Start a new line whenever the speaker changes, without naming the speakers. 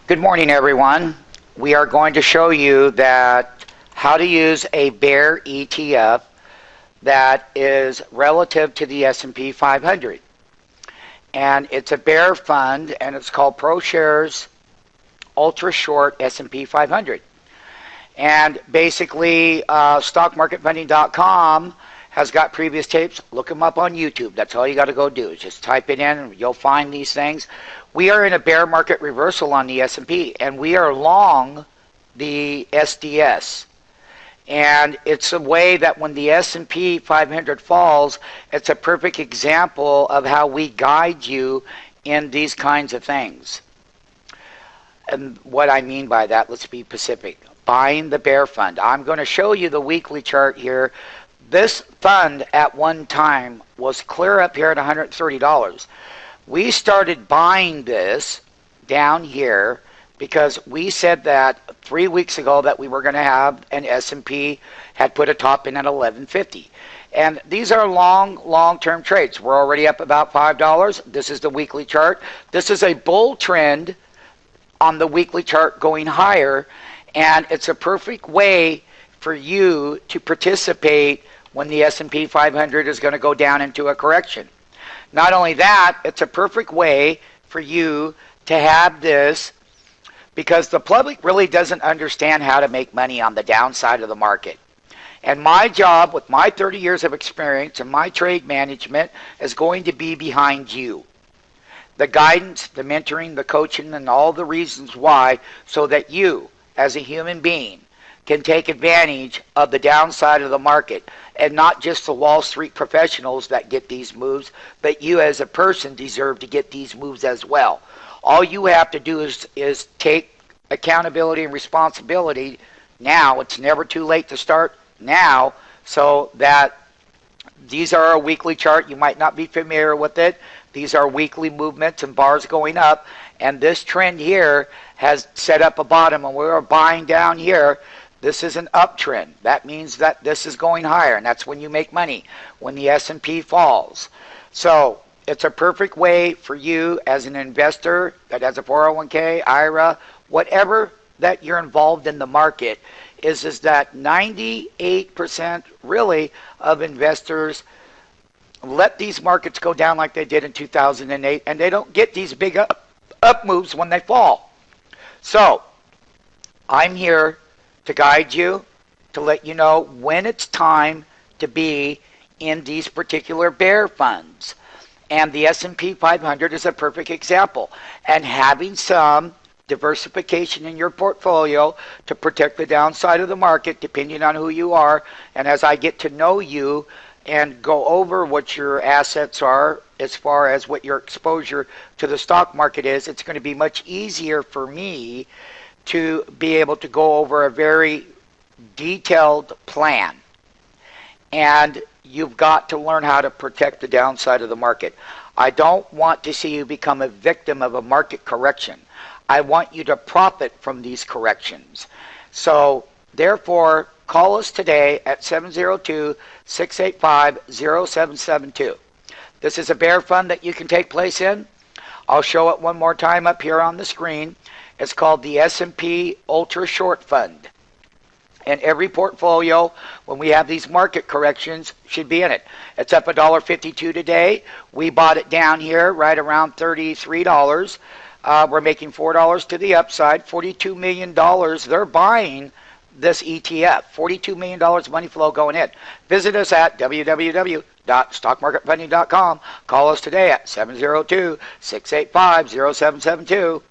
Good morning, everyone. We are going to show you that how to use a bear ETF that is relative to the S&P 500. And it's a bear fund, and it's called ProShares UltraShort S&P 500. And basically, stockmarketfunding.com has got previous tapes. Look them up on YouTube. That's all you got to go do is just type it in, and you'll find these things. We are in a bear market reversal on the S&P, and we are long the SDS. And it's a way that when the S&P 500 falls, it's a perfect example of how we guide you in these kinds of things. And what I mean by that, let's be specific. Buying the bear fund. I'm going to show you the weekly chart here. This fund at one time was clear up here at $130. We started buying this down here because we said that 3 weeks ago that we were going to have an S&P had put a top in at $11.50. And these are long-term trades. We're already up about $5. This is the weekly chart. This is a bull trend on the weekly chart going higher, and it's a perfect way for you to participate when the S&P 500 is going to go down into a correction. Not only that, it's a perfect way for you to have this because the public really doesn't understand how to make money on the downside of the market. And my job with my 30 years of experience and my trade management is going to be behind you. The guidance, the mentoring, the coaching, and all the reasons why, so that you, as a human being, can take advantage of the downside of the market, and not just the Wall Street professionals that get these moves, but you as a person deserve to get these moves as well. All you have to do is take accountability and responsibility now. It's never too late to start now, so that these are a weekly chart. You might not be familiar with it. These are weekly movements and bars going up, and this trend here has set up a bottom, and we're buying down here. This is an uptrend. That means that this is going higher, and that's when you make money, when the S&P falls. So it's a perfect way for you as an investor that has a 401k, IRA, whatever that you're involved in the market, is that 98% really of investors let these markets go down like they did in 2008, and they don't get these big up moves when they fall. So I'm here to guide you, to let you know when it's time to be in these particular bear funds. And the S&P 500 is a perfect example. And having some diversification in your portfolio to protect the downside of the market, depending on who you are. And as I get to know you and go over what your assets are as far as what your exposure to the stock market is, it's going to be much easier for me to be able to go over a very detailed plan. And you've got to learn how to protect the downside of the market. I don't want to see you become a victim of a market correction. I want you to profit from these corrections. So therefore, call us today at 702-685-0772. This is a bear fund that you can take place in. I'll show it one more time up here on the screen. It's called the S&P UltraShort Fund. And every portfolio, when we have these market corrections, should be in it. It's up $1.52 today. We bought it down here right around $33. We're making $4 to the upside. $42 million. They're buying this ETF. $42 million money flow going in. Visit us at www.stockmarketfunding.com. Call us today at 702-685-0772.